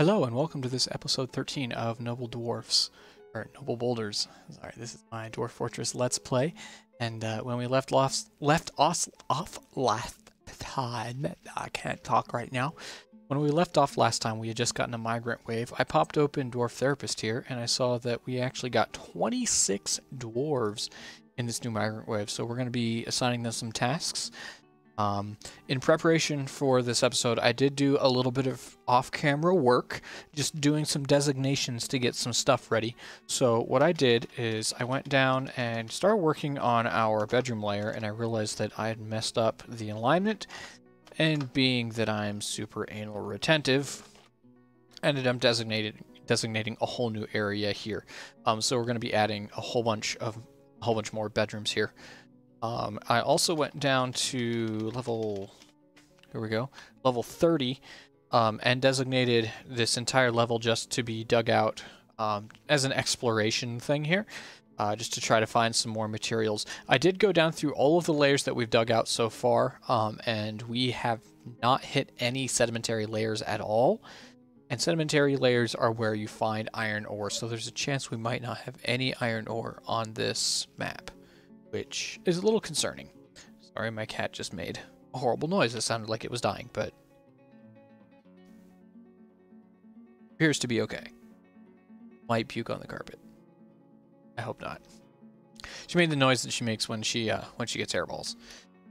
Hello and welcome to this episode 13 of Noble Dwarfs, or Noble Boulders. Sorry, this is my Dwarf Fortress Let's Play, and when we left off last time, I can't talk right now. When we left off last time, we had just gotten a migrant wave. I popped open Dwarf Therapist here, and I saw that we actually got 26 dwarves in this new migrant wave, so we're going to be assigning them some tasks. In preparation for this episode, I did do a little bit of off-camera work, just doing some designations to get some stuff ready. So what I did is I went down and started working on our bedroom layer, and I realized that I had messed up the alignment, and being that I'm super anal retentive, ended up designating a whole new area here. So we're going to be adding a whole bunch more bedrooms here. I also went down to level 30, and designated this entire level just to be dug out as an exploration thing here, just to try to find some more materials. I did go down through all of the layers that we've dug out so far, and we have not hit any sedimentary layers at all. And sedimentary layers are where you find iron ore, so there's a chance we might not have any iron ore on this map, which is a little concerning. Sorry, my cat just made a horrible noise. It sounded like it was dying, but appears to be okay. Might puke on the carpet. I hope not. She made the noise that she makes when she gets hairballs,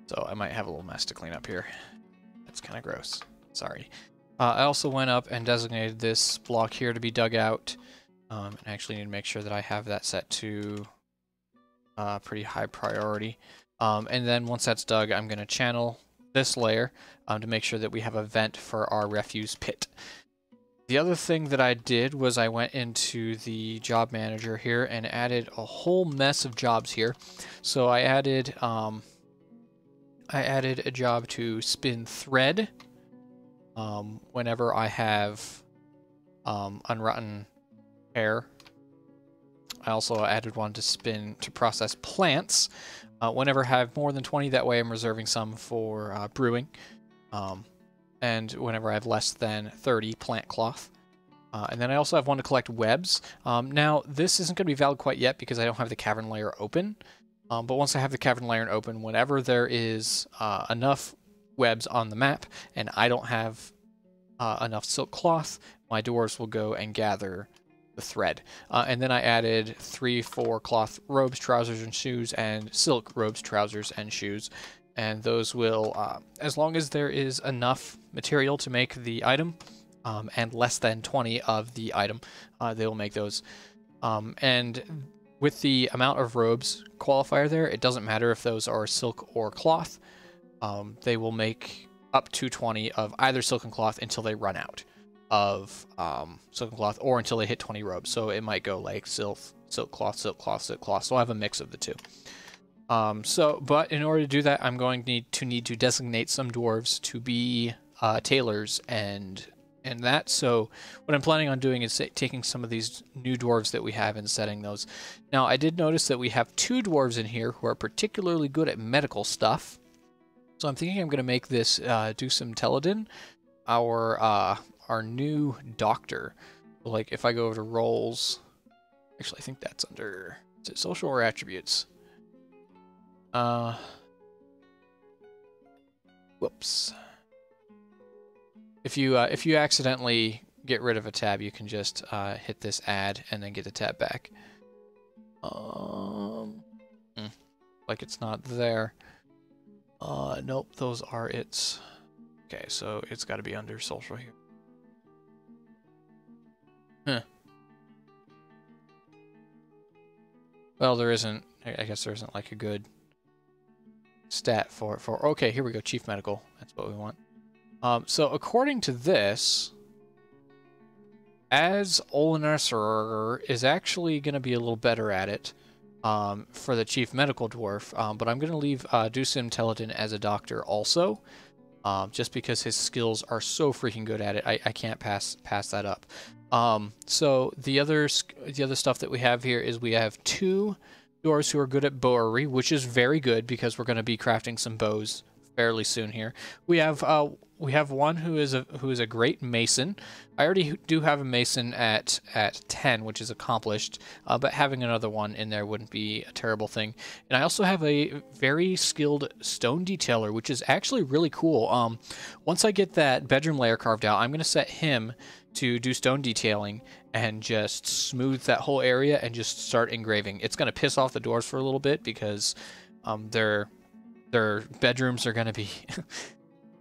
so I might have a little mess to clean up here. That's kind of gross. Sorry. I also went up and designated this block here to be dug out, and I actually need to make sure that I have that set to pretty high priority. And then once that's dug, I'm going to channel this layer to make sure that we have a vent for our refuse pit. The other thing that I did was I went into the job manager here and added a whole mess of jobs here. So I added a job to spin thread whenever I have unrotten hair. I also added one to process plants whenever I have more than 20. That way I'm reserving some for brewing. And whenever I have less than 30, plant cloth. And then I also have one to collect webs. Now, this isn't going to be valid quite yet because I don't have the cavern layer open. But once I have the cavern layer open, whenever there is enough webs on the map and I don't have enough silk cloth, my dwarves will go and gather the thread. And then I added 3-4 cloth robes, trousers, and shoes, and silk robes, trousers, and shoes. And those will, as long as there is enough material to make the item, and less than 20 of the item, they will make those. And with the amount of robes qualifier there, it doesn't matter if those are silk or cloth. They will make up to 20 of either silk and cloth until they run out of silk and cloth, or until they hit 20 robes. So it might go like silk cloth, silk cloth, silk cloth. So I have a mix of the two. But in order to do that, I'm going to need to designate some dwarves to be tailors and that. So what I'm planning on doing is taking some of these new dwarves that we have and setting those. Now, I did notice that we have 2 dwarves in here who are particularly good at medical stuff. So I'm thinking I'm going to make this Dusum Teledin our new doctor. Like, if I go over to roles, actually I think that's under, is it social or attributes? Whoops. If you accidentally get rid of a tab, you can just hit this add and then get the tab back. Like it's not there. Nope, those are its. Okay, so it's got to be under social here. Huh. Well, there isn't. I guess there isn't like a good stat for it. Okay, here we go. Chief medical. That's what we want. So according to this, as Olnarser is actually going to be a little better at it for the chief medical dwarf, but I'm going to leave Dusum Teledin as a doctor also, just because his skills are so freaking good at it. I can't pass that up. So the other stuff that we have here is we have 2 dwarves who are good at bowery, which is very good because we're going to be crafting some bows fairly soon here. We have one who is a great mason. I already do have a mason at 10, which is accomplished, but having another one in there wouldn't be a terrible thing. And I also have a very skilled stone detailer, which is actually really cool. Once I get that bedroom layer carved out, I'm going to set him to do stone detailing and just smooth that whole area and just start engraving. It's going to piss off the dwarves for a little bit because their bedrooms are going to be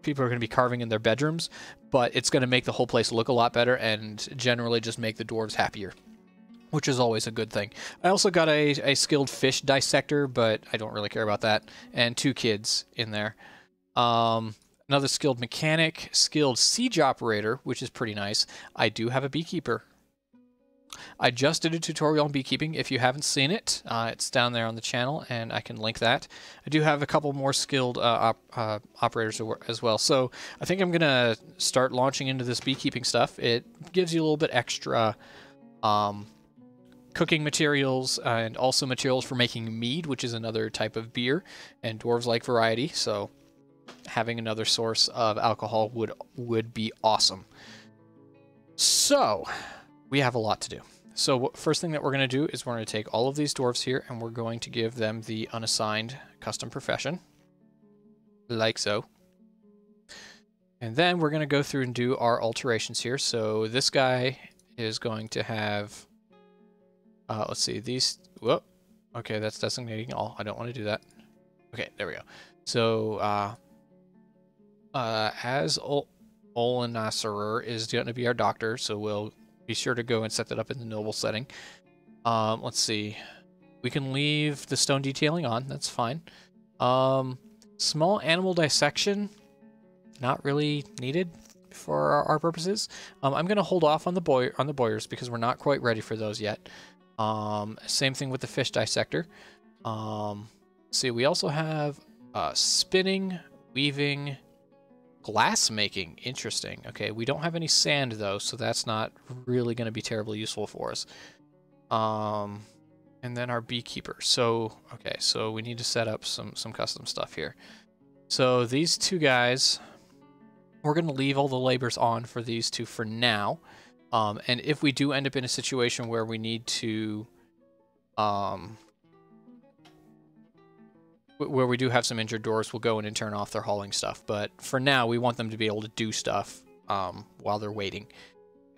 people are going to be carving in their bedrooms, but it's going to make the whole place look a lot better and generally just make the dwarves happier, which is always a good thing. I also got a skilled fish dissector, but I don't really care about that, and 2 kids in there. Another skilled mechanic, skilled siege operator, which is pretty nice. I do have a beekeeper. I just did a tutorial on beekeeping. If you haven't seen it, it's down there on the channel, and I can link that. I do have a couple more skilled operators as well. So I think I'm going to start launching into this beekeeping stuff. It gives you a little bit extra cooking materials and also materials for making mead, which is another type of beer, and dwarves like variety, so having another source of alcohol would be awesome. So we have a lot to do. So first thing that we're going to do is we're going to take all of these dwarves here and we're going to give them the unassigned custom profession, like so. And then we're going to go through and do our alterations here. So this guy is going to have, let's see, these, whoop, okay, that's designating all. I don't want to do that. Okay, there we go. So as Olanasarer is going to be our doctor, so we'll be sure to go and set that up in the noble setting. Let's see. We can leave the stone detailing on. That's fine. Small animal dissection, not really needed for our purposes. I'm going to hold off on the boyars because we're not quite ready for those yet. Same thing with the fish dissector. See, we also have spinning, weaving, glass making. Interesting. Okay, we don't have any sand though, so that's not really going to be terribly useful for us. And then our beekeeper. So okay, so we need to set up some custom stuff here. So these 2 guys, we're going to leave all the labors on for these 2 for now. And if we do end up in a situation where we need to where we do have some injured dwarves, we'll go in and turn off their hauling stuff. But for now, we want them to be able to do stuff while they're waiting.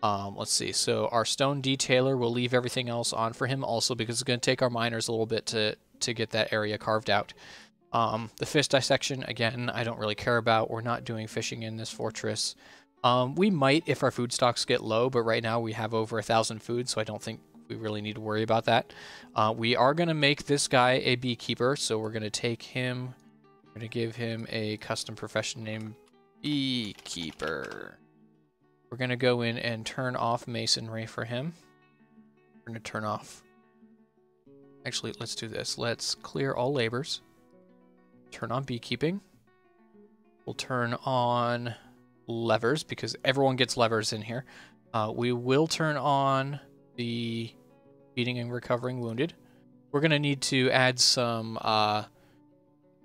Let's see. So our stone detailer, we'll leave everything else on for him also because it's going to take our miners a little bit to get that area carved out. The fish dissection, again, I don't really care about. We're not doing fishing in this fortress. We might if our food stocks get low, but right now we have over 1,000 food, so I don't think we really need to worry about that. We are going to make this guy a beekeeper, so we're going to take him, we're going to give him a custom profession named Beekeeper. We're going to go in and turn off masonry for him. We're going to turn off, actually, let's do this. Let's clear all labors. Turn on beekeeping. We'll turn on levers because everyone gets levers in here. We will turn on the feeding and recovering wounded. We're going to need to add some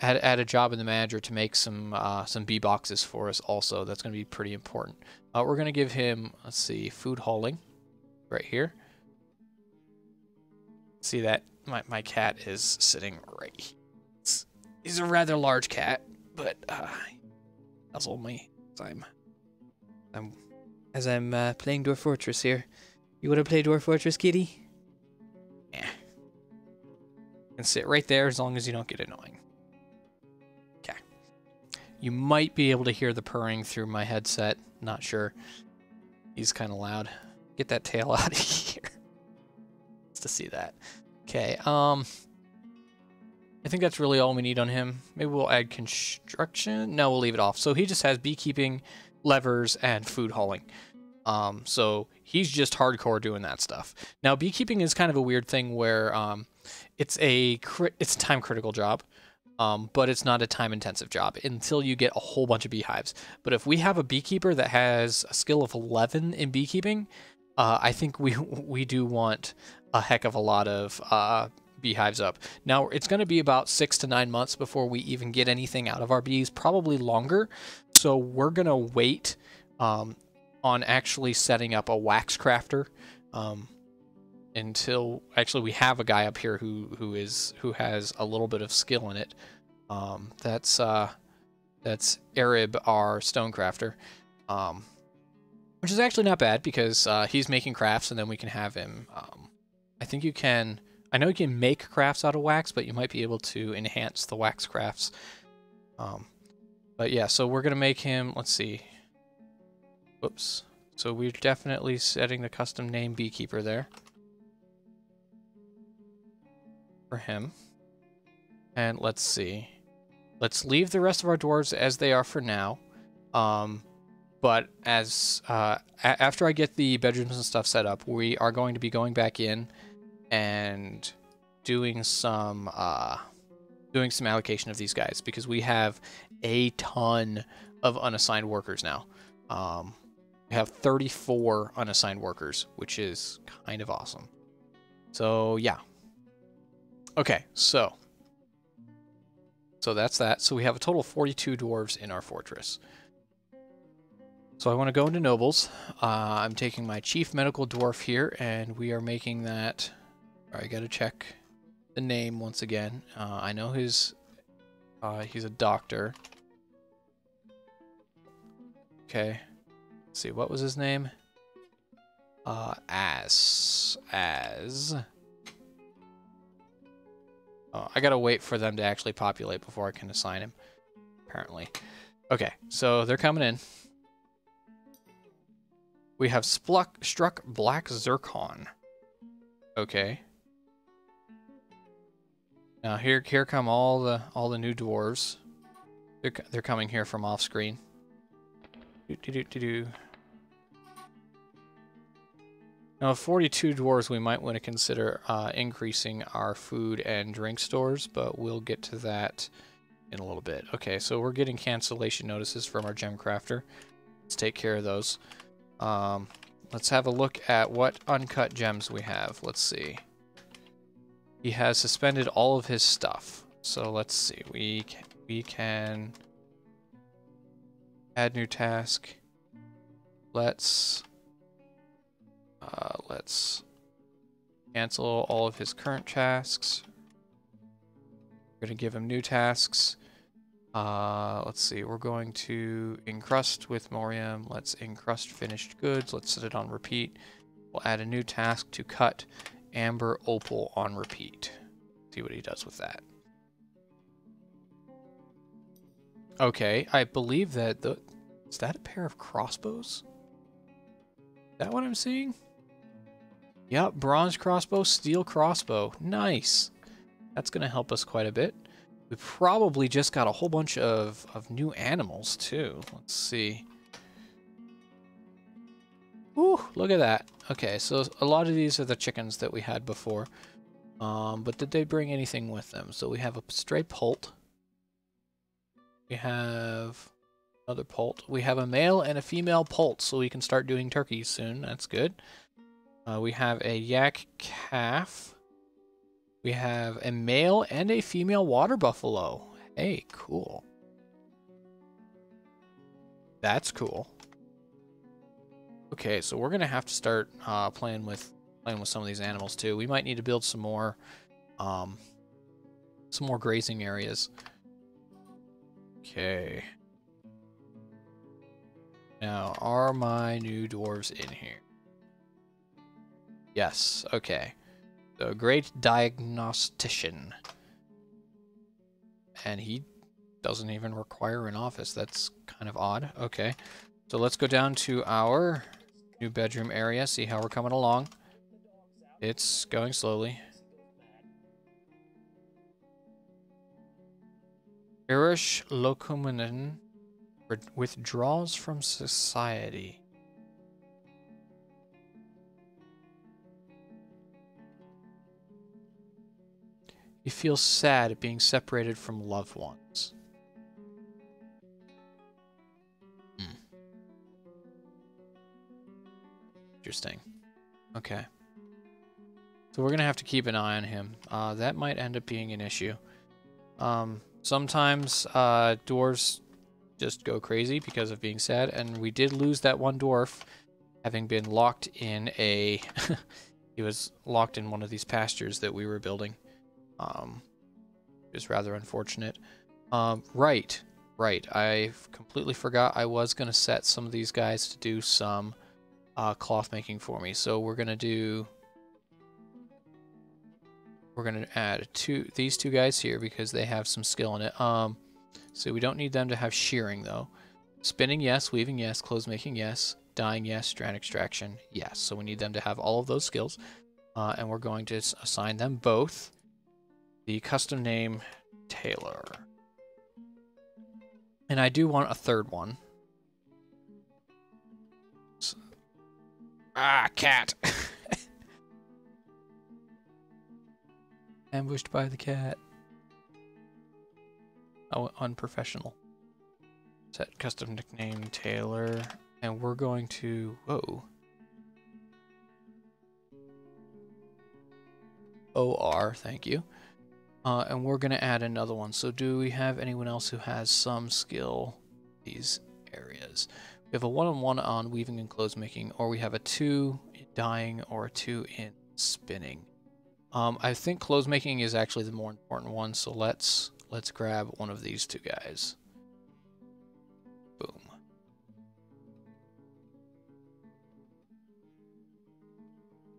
add a job in the manager to make some bee boxes for us also. That's going to be pretty important. We're going to give him, let's see, food hauling right here. See that my cat is sitting right here. He's a rather large cat, but that's only as I'm playing Dwarf Fortress here. You want to play Dwarf Fortress, kitty? Yeah. You can sit right there as long as you don't get annoying. Okay. You might be able to hear the purring through my headset. Not sure. He's kind of loud. Get that tail out of here. Just to see that. Okay. I think that's really all we need on him. Maybe we'll add construction. No, we'll leave it off. So he just has beekeeping, levers, and food hauling. So he's just hardcore doing that stuff. Now, beekeeping is kind of a weird thing where it's a time critical job, but it's not a time intensive job until you get a whole bunch of beehives. But if we have a beekeeper that has a skill of 11 in beekeeping, I think we do want a heck of a lot of beehives up. Now, it's going to be about 6 to 9 months before we even get anything out of our bees, probably longer. So we're going to wait on actually setting up a wax crafter until actually we have a guy up here who has a little bit of skill in it. That's Arib, our stone crafter, which is actually not bad because he's making crafts, and then we can have him. I know you can make crafts out of wax, but you might be able to enhance the wax crafts. But yeah, so we're gonna make him. Let's see. Whoops. So we're definitely setting the custom name beekeeper there for him. And let's see. Let's leave the rest of our dwarves as they are for now. But as after I get the bedrooms and stuff set up, we are going to be going back in and doing some allocation of these guys, because we have a ton of unassigned workers now. We have 34 unassigned workers, which is kind of awesome. So yeah. Okay, so that's that. So we have a total of 42 dwarves in our fortress. So I want to go into nobles. I'm taking my chief medical dwarf here, and we are making that. I got to check the name once again. I know he's a doctor. Okay. Let's see, what was his name? As. Oh, I gotta wait for them to actually populate before I can assign him, apparently. Okay, so they're coming in. We have struck Black Zircon. Okay. Now here come all the new dwarves. They're coming here from off screen. Now, 42 dwarves, we might want to consider increasing our food and drink stores, but we'll get to that in a little bit. Okay, so we're getting cancellation notices from our gem crafter. Let's take care of those. Let's have a look at what uncut gems we have. Let's see. He has suspended all of his stuff. So let's see. We can add new task. Let's cancel all of his current tasks. We're going to give him new tasks. Let's see. We're going to encrust with Morium. Let's encrust finished goods. Let's set it on repeat. We'll add a new task to cut amber opal on repeat. See what he does with that. Okay, I believe that is that a pair of crossbows? Is that what I'm seeing? Yep, bronze crossbow, steel crossbow. Nice. That's going to help us quite a bit. We probably just got a whole bunch of new animals, too. Let's see. Ooh, look at that. Okay, so a lot of these are the chickens that we had before. But did they bring anything with them? So we have a stray poult. We have another poult. We have a male and a female poult, so we can start doing turkeys soon. That's good. We have a yak calf. We have a male and a female water buffalo. Hey, cool. That's cool. Okay, so we're gonna have to start playing with some of these animals too. We might need to build some more grazing areas. Okay. Now, are my new dwarves in here? Yes, okay. So, great diagnostician. And he doesn't even require an office. That's kind of odd. Okay. So let's go down to our new bedroom area, see how we're coming along. It's going slowly. Irish Locomonin withdraws from society. He feels sad at being separated from loved ones. Interesting. Okay. So we're going to have to keep an eye on him. That might end up being an issue. Sometimes dwarves just go crazy because of being sad, and we did lose that one dwarf having been locked in a... he was locked in one of these pastures that we were building. It was rather unfortunate. Right. I completely forgot I was going to set some of these guys to do some cloth making for me. So we're going to add these two guys here because they have some skill in it. So we don't need them to have shearing though. Spinning, yes. Weaving, yes. Clothes making, yes. Dyeing, yes. Strand extraction, yes. So we need them to have all of those skills. And we're going to assign them both the custom name Tailor. And I do want a third one. Cat! Ambushed by the cat. Oh, unprofessional. Set custom nickname Tailor. And we're going to... Whoa. OR, thank you. And we're going to add another one. So do we have anyone else who has some skill in these areas? We have a 1-on-1 on weaving and clothes making, or we have a 2 in dyeing or a 2 in spinning. I think clothes making is actually the more important one, so let's grab one of these two guys. Boom.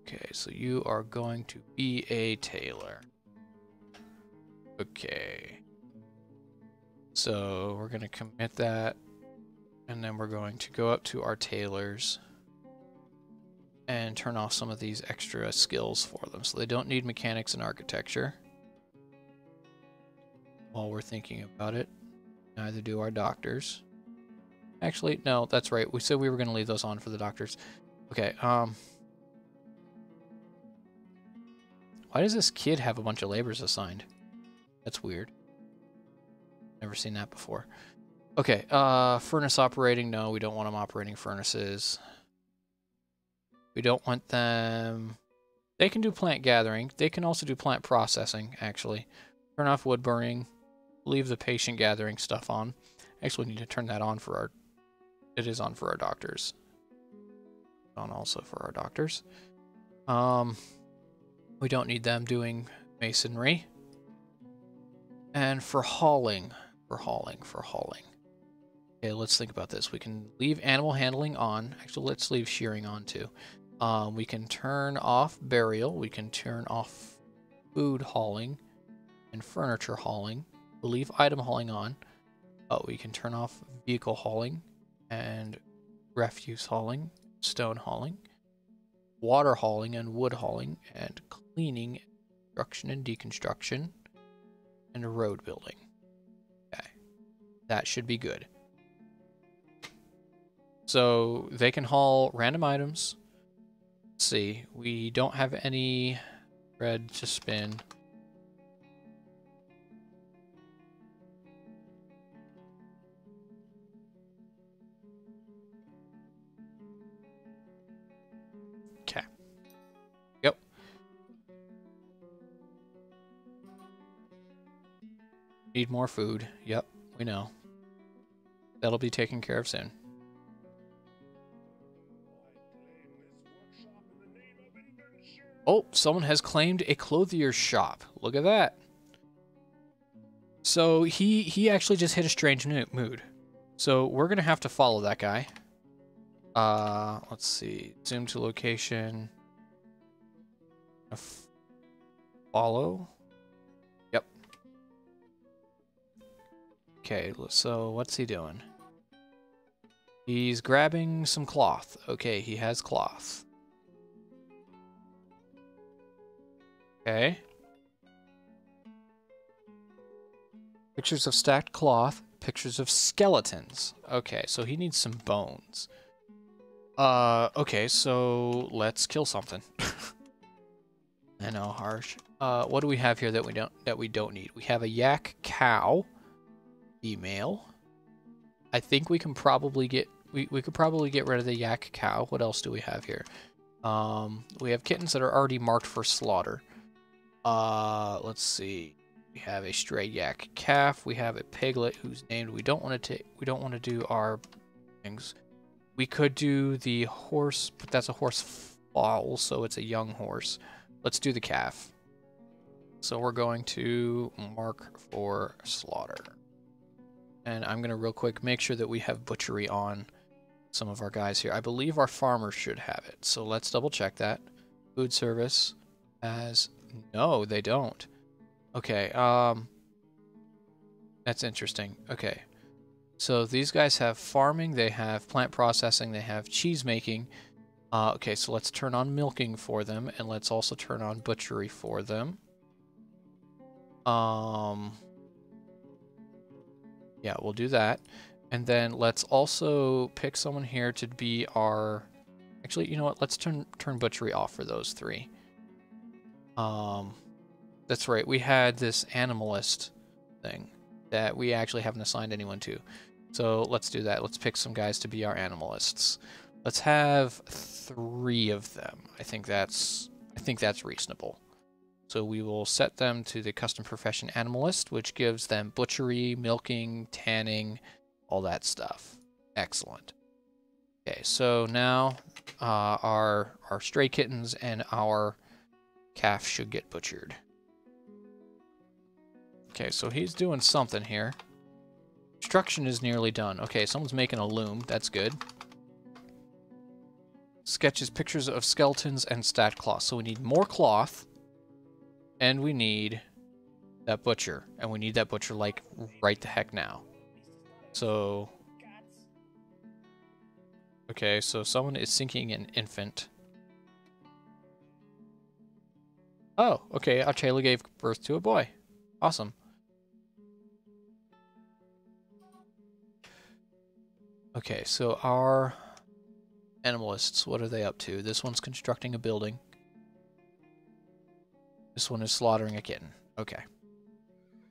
Okay, so you are going to be a tailor. Okay. So we're going to commit that, and then we're going to go up to our tailors and turn off some of these extra skills for them. So they don't need mechanics and architecture. While we're thinking about it, neither do our doctors. Actually, no, that's right. We said we were going to leave those on for the doctors. Okay, why does this kid have a bunch of labors assigned? That's weird. Never seen that before. Okay, furnace operating. No, we don't want them operating furnaces. We don't want them... They can do plant gathering. They can also do plant processing, actually. Turn off wood burning. Leave the patient gathering stuff on. Actually, we need to turn that on for our... It is on for our doctors. On also for our doctors. We don't need them doing masonry. And for hauling. Okay, let's think about this. We can leave animal handling on. Actually, let's leave shearing on too. We can turn off burial. We can turn off food hauling and furniture hauling. We'll leave item hauling on. We can turn off vehicle hauling and refuse hauling, stone hauling, water hauling and wood hauling, and cleaning, construction and deconstruction, and road building. Okay, that should be good. So they can haul random items. Let's see, we don't have any thread to spin. Okay. Yep. Need more food. Yep, we know. That'll be taken care of soon. Oh, someone has claimed a clothier's shop. Look at that. So he actually just hit a strange mood. So we're going to have to follow that guy. Let's see. Zoom to location. Follow. Yep. Okay, so what's he doing? He's grabbing some cloth. Okay, he has cloth. Okay. Pictures of stacked cloth. Pictures of skeletons. Okay, so he needs some bones. Okay, so let's kill something. I know, harsh. What do we have here that we don't need? We have a yak cow. Female. I think we can probably get we could probably get rid of the yak cow. What else do we have here? We have kittens that are already marked for slaughter. Let's see. We have a stray yak calf. We have a piglet who's named. We don't want to take. We don't want to do our things. We could do the horse, but that's a horse foal, so it's a young horse. Let's do the calf. So we're going to mark for slaughter. And I'm going to real quick make sure that we have butchery on some of our guys here. I believe our farmers should have it. So let's double check that. Food service has... No, they don't. Okay, that's interesting. Okay. So these guys have farming, they have plant processing, they have cheese making. Okay, so let's turn on milking for them, and let's also turn on butchery for them. Yeah, we'll do that. And then let's also pick someone here to be our... Actually, you know what? Let's turn butchery off for those three. That's right. We had this animalist thing that we actually haven't assigned anyone to. So let's do that. Let's pick some guys to be our animalists. Let's have 3 of them. I think that's reasonable. So we will set them to the custom profession animalist, which gives them butchery, milking, tanning, all that stuff. Excellent. Okay, so now our stray kittens and our calf should get butchered. Okay, so he's doing something here. Construction is nearly done. Okay, someone's making a loom. That's good. Sketches pictures of skeletons and stat cloth. So we need more cloth. And we need that butcher. And we need that butcher, like, right the heck now. So... Okay, so someone is sinking an infant. Oh, okay, Achela gave birth to a boy. Awesome. Okay, so our animalists, what are they up to? This one's constructing a building. This one is slaughtering a kitten. Okay.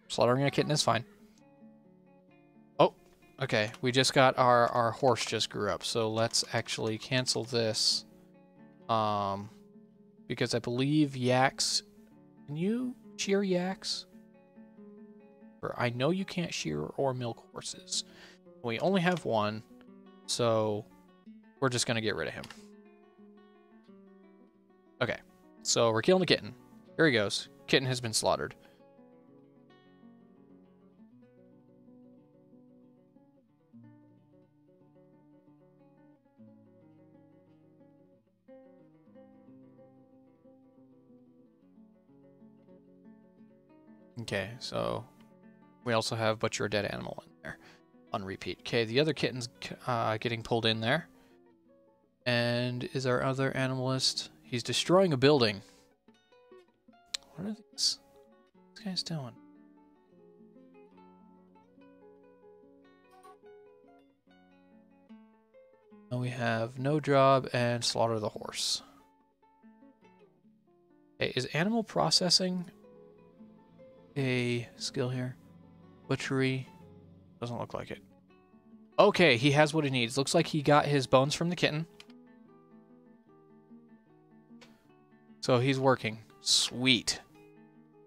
Slaughtering a kitten is fine. Oh, okay. We just got our horse just grew up. So let's actually cancel this. Because I believe yaks... Can you shear yaks? Or I know you can't shear or milk horses. We only have one, so we're just going to get rid of him. Okay, so we're killing the kitten. Here he goes. Kitten has been slaughtered. Okay, so we also have butcher a dead animal in there on repeat. Okay, the other kitten's getting pulled in there. And is our other animalist... He's destroying a building. What are these guys doing? Now we have no job and slaughter the horse. Okay, is animal processing a skill here? Butchery. Doesn't look like it. Okay, he has what he needs. Looks like he got his bones from the kitten. So he's working. Sweet.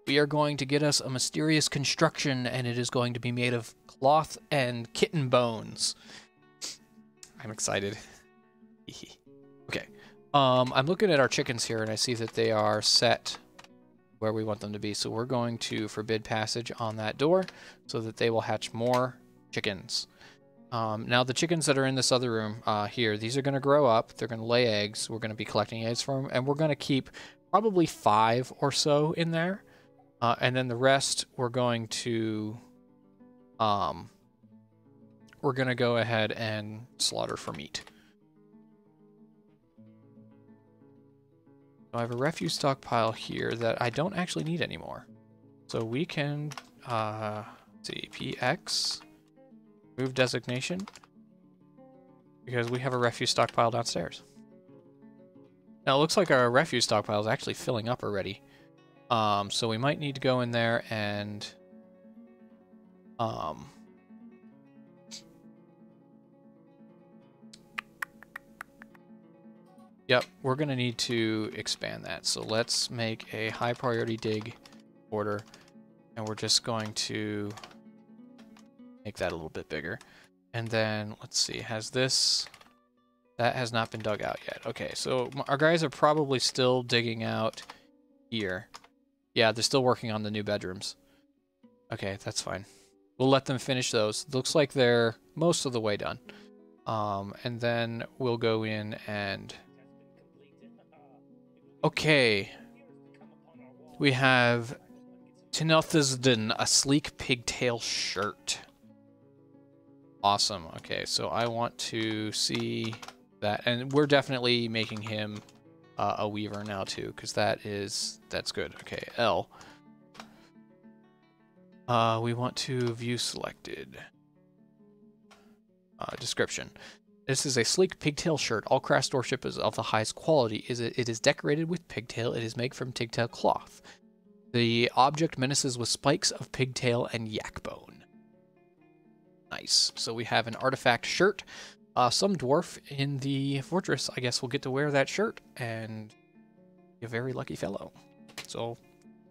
We are going to get us a mysterious construction, and it is going to be made of cloth and kitten bones. I'm excited. Okay. I'm looking at our chickens here, and I see that they are set where we want them to be. So we're going to forbid passage on that door so that they will hatch more chickens. Now the chickens that are in this other room here, these are going to grow up. They're going to lay eggs. We're going to be collecting eggs from them, and we're going to keep probably 5 or so in there. And then the rest we're going to go ahead and slaughter for meat. So I have a refuse stockpile here that I don't actually need anymore. So we can see, PX, move designation, because we have a refuse stockpile downstairs. Now it looks like our refuse stockpile is actually filling up already. So we might need to go in there and Yep, we're going to need to expand that. So let's make a high priority dig order. And we're just going to make that a little bit bigger. And then, let's see, has this... That has not been dug out yet. Okay, so our guys are probably still digging out here. Yeah, they're still working on the new bedrooms. Okay, that's fine. We'll let them finish those. Looks like they're most of the way done. And then we'll go in and... Okay. We have Tinothasden, a sleek pigtail shirt. Awesome. Okay, so I want to see that. And we're definitely making him a weaver now too, because that's good. Okay, L. We want to view selected. Description. This is a sleek pigtail shirt. All craft storeship is of the highest quality. It is decorated with pigtail. It is made from pigtail cloth. The object menaces with spikes of pigtail and yak bone. Nice. So we have an artifact shirt. Some dwarf in the fortress, I guess, will get to wear that shirt and be a very lucky fellow. So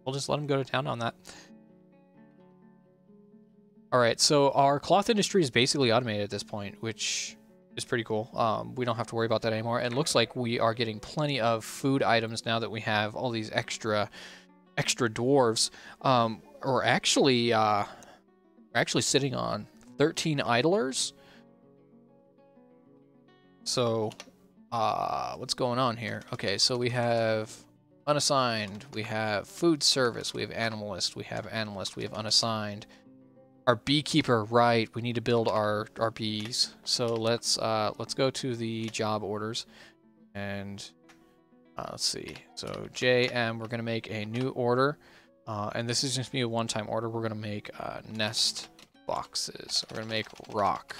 we'll just let him go to town on that. All right, so our cloth industry is basically automated at this point, which is pretty cool. We don't have to worry about that anymore. And it looks like we are getting plenty of food items now that we have all these extra dwarves. We're actually sitting on 13 idlers. So, what's going on here? Okay, so we have unassigned, we have food service, we have animalist, we have unassigned. Our beekeeper, right? We need to build our bees. So let's go to the job orders, and let's see. So JM, we're gonna make a new order, and this is just gonna be a one-time order. We're gonna make nest boxes. We're gonna make rock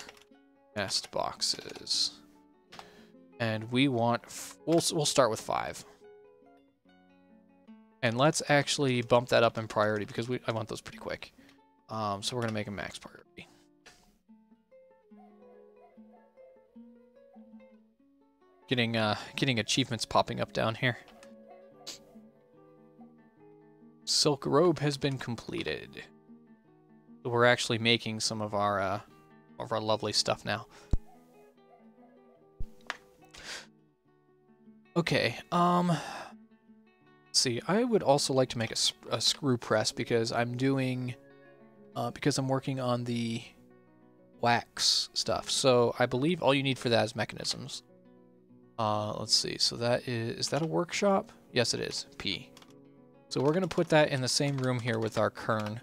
nest boxes, and we want we'll start with 5. And let's actually bump that up in priority because I want those pretty quick. So we're gonna make a max priority. Getting achievements popping up down here. Silk robe has been completed. So we're actually making some of our lovely stuff now. Okay. Let's see. I would also like to make a screw press because I'm doing. Because I'm working on the wax stuff. So I believe all you need for that is mechanisms. Let's see. So that is that a workshop? Yes, it is. P. So we're going to put that in the same room here with our kern.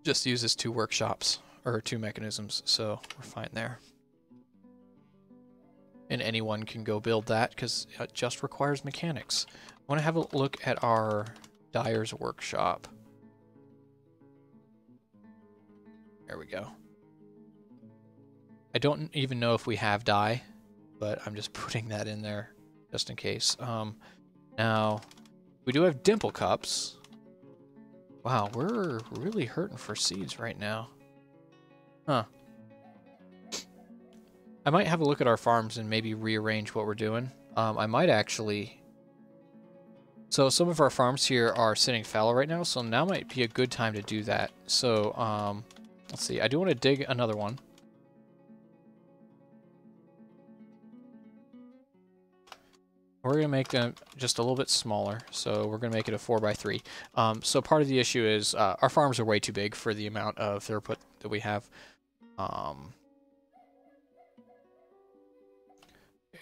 Just uses 2 workshops, or 2 mechanisms, so we're fine there. And anyone can go build that because it just requires mechanics. I want to have a look at our dyer's workshop. There we go. I don't even know if we have dye, but I'm just putting that in there just in case. Now, we do have dimple cups. Wow, we're really hurting for seeds right now. Huh. I might have a look at our farms and maybe rearrange what we're doing. I might actually... So some of our farms here are sitting fallow right now, so now might be a good time to do that. So, let's see, I do want to dig another one. We're going to make them just a little bit smaller, so we're going to make it a 4x3. So part of the issue is our farms are way too big for the amount of throughput that we have. Okay,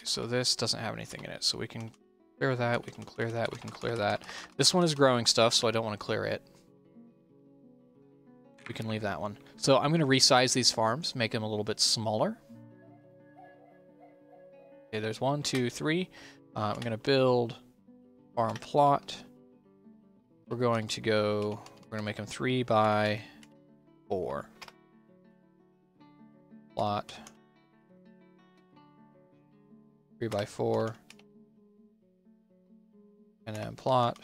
so this doesn't have anything in it, so we can clear that, we can clear that, we can clear that. This one is growing stuff, so I don't want to clear it. We can leave that one. So I'm going to resize these farms, make them a little bit smaller. Okay, there's 1, 2, 3. I'm going to build farm plot. We're going to make them 3 by 4. Plot. 3 by 4. And then plot.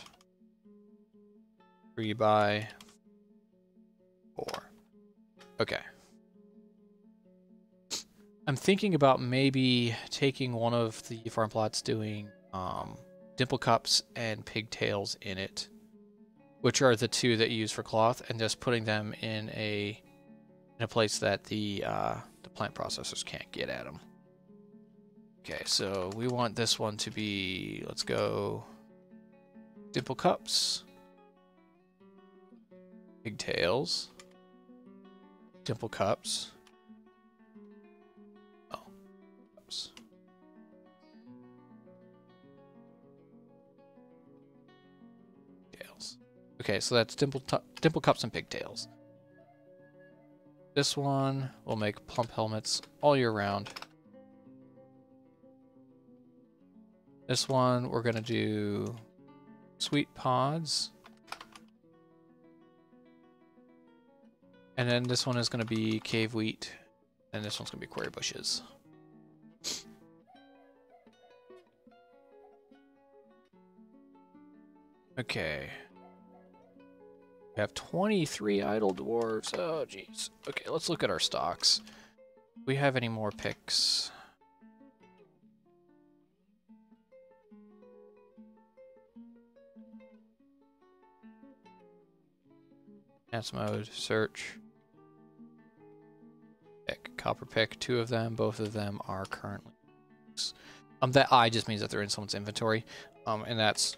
3 by 4. Okay. I'm thinking about maybe taking one of the farm plots, doing dimple cups and pigtails in it, which are the two that you use for cloth, and just putting them in a place that the plant processors can't get at them. Okay, so we want this one to be, let's go, dimple cups, pigtails, dimple cups. Oh, cups. Pigtails. Okay, so that's dimple cups and pigtails. This one will make plump helmets all year round. This one we're gonna do sweet pods. And then this one is gonna be cave wheat. And this one's gonna be quarry bushes. Okay. We have 23 idle dwarves. Oh, jeez. Okay, let's look at our stocks. Do we have any more picks? Dance mode, search. Pick, copper pick, 2 of them. Both of them are currently. That I just means that they're in someone's inventory. And that's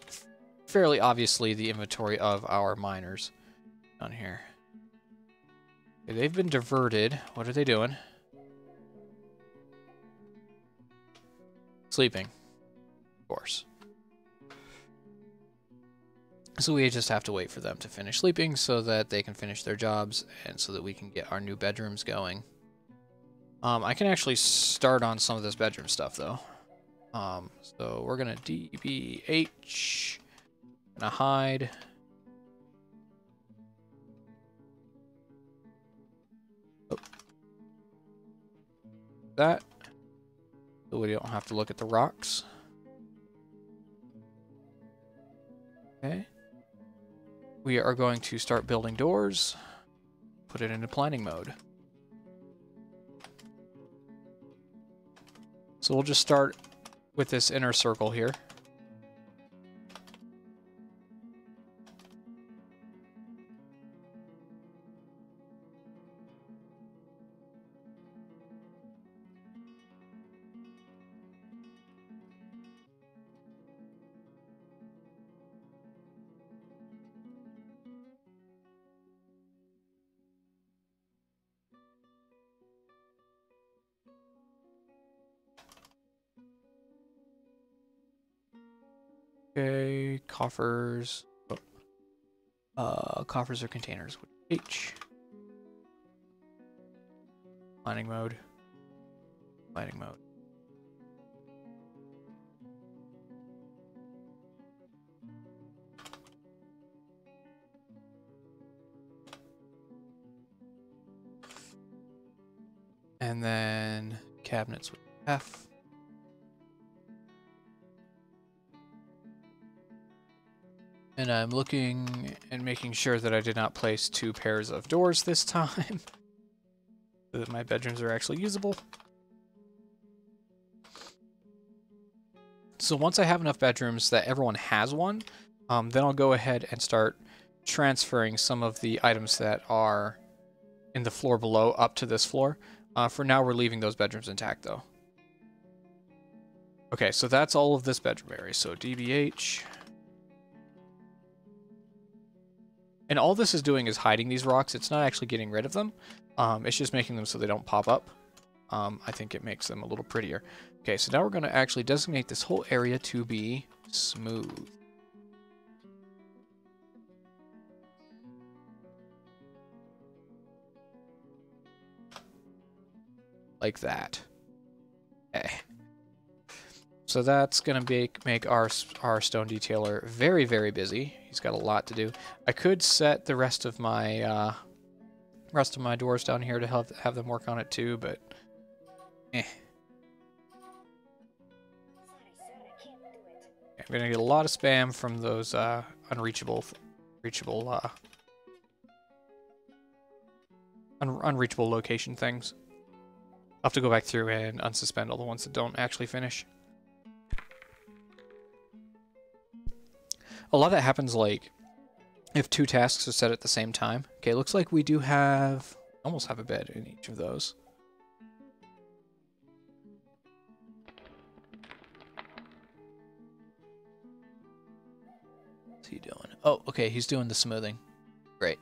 fairly obviously the inventory of our miners down here. Okay, they've been diverted. What are they doing? Sleeping. Of course. So we just have to wait for them to finish sleeping so that they can finish their jobs and so that we can get our new bedrooms going. I can actually start on some of this bedroom stuff though. So we're gonna DBH, gonna hide. Oh. That. So we don't have to look at the rocks. Okay. We are going to start building doors. Put it into planning mode. So we'll just start with this inner circle here. Okay, coffers. Oh. Coffers or containers. H. Planning mode. Planning mode. And then cabinets with F. And I'm looking and making sure that I did not place 2 pairs of doors this time. So that my bedrooms are actually usable. So once I have enough bedrooms that everyone has one, then I'll go ahead and start transferring some of the items that are in the floor below up to this floor. For now, we're leaving those bedrooms intact, though. Okay, so that's all of this bedroom area. So DBH. And all this is doing is hiding these rocks. It's not actually getting rid of them. It's just making them so they don't pop up. I think it makes them a little prettier. Okay, so now we're going to actually designate this whole area to be smooth. Like that. Okay. So that's going to make our stone detailer very, very busy. He's got a lot to do. I could set the rest of my doors down here to have them work on it too, but I'm going to get a lot of spam from those unreachable location things. I'll have to go back through and unsuspend all the ones that don't actually finish. A lot of that happens like if 2 tasks are set at the same time. Okay, looks like we do have almost have a bed in each of those. What's he doing? Oh, okay, he's doing the smoothing. Great.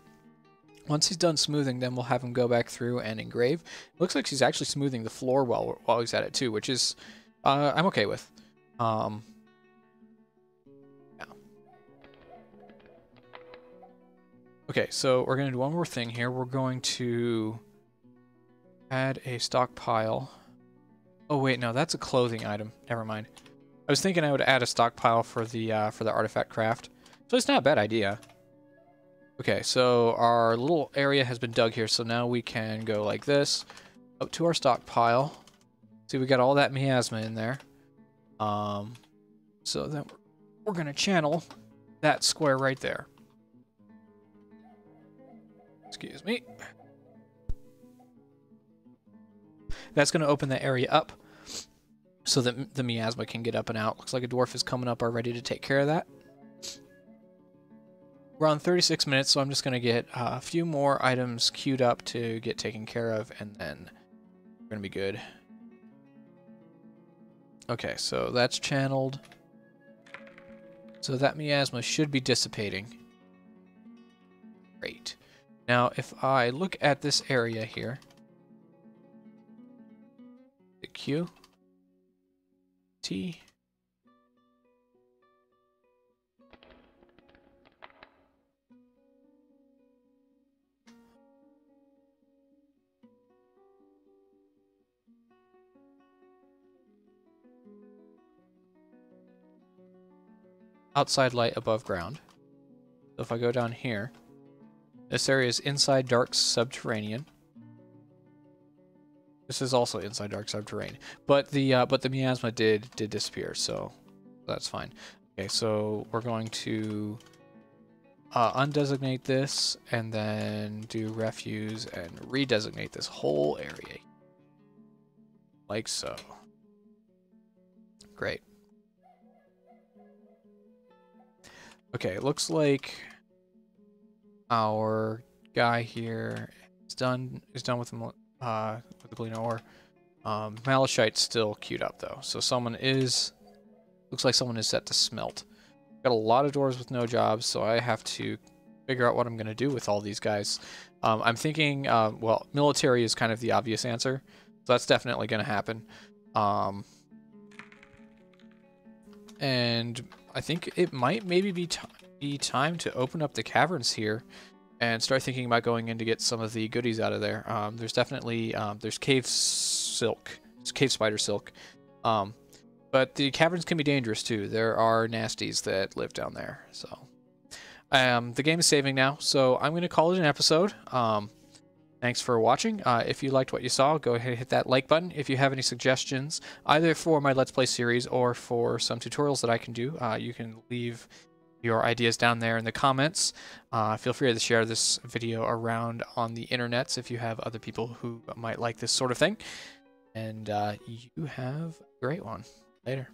Once he's done smoothing, then we'll have him go back through and engrave. It looks like he's actually smoothing the floor while he's at it too, which is I'm okay with. Yeah. Okay, so we're going to do one more thing here. We're going to add a stockpile. Oh wait, no, that's a clothing item. Never mind. I was thinking I would add a stockpile for the artifact craft. So it's not a bad idea. Okay, so our little area has been dug here, so now we can go like this up to our stockpile. See, we got all that miasma in there. So then we're gonna channel that square right there. Excuse me. That's gonna open the area up so that the miasma can get up and out. Looks like a dwarf is coming up already to take care of that. We're on 36 minutes, so I'm just going to get a few more items queued up to get taken care of, and then we're going to be good. Okay, so that's channeled. So that miasma should be dissipating. Great. Now, if I look at this area here, the Q, T, outside light above ground. So if I go down here, this area is inside dark subterranean. This is also inside dark subterranean, but the miasma did disappear, so that's fine. Okay, so we're going to undesignate this and then do refuse and redesignate this whole area, like so. Great. Okay, it looks like our guy here is done with the Galena ore. Malachite's still queued up though, so looks like someone is set to smelt. Got a lot of doors with no jobs, so I have to figure out what I'm gonna do with all these guys. I'm thinking, well, military is kind of the obvious answer, so that's definitely gonna happen. And I think it might maybe be time to open up the caverns here and start thinking about going in to get some of the goodies out of there. There's definitely there's cave spider silk, but the caverns can be dangerous too. There are nasties that live down there. So the game is saving now, so I'm going to call it an episode. Thanks for watching. If you liked what you saw, go ahead and hit that like button. If you have any suggestions, either for my Let's Play series or for some tutorials that I can do, you can leave your ideas down there in the comments. Feel free to share this video around on the internets if you have other people who might like this sort of thing. And you have a great one. Later.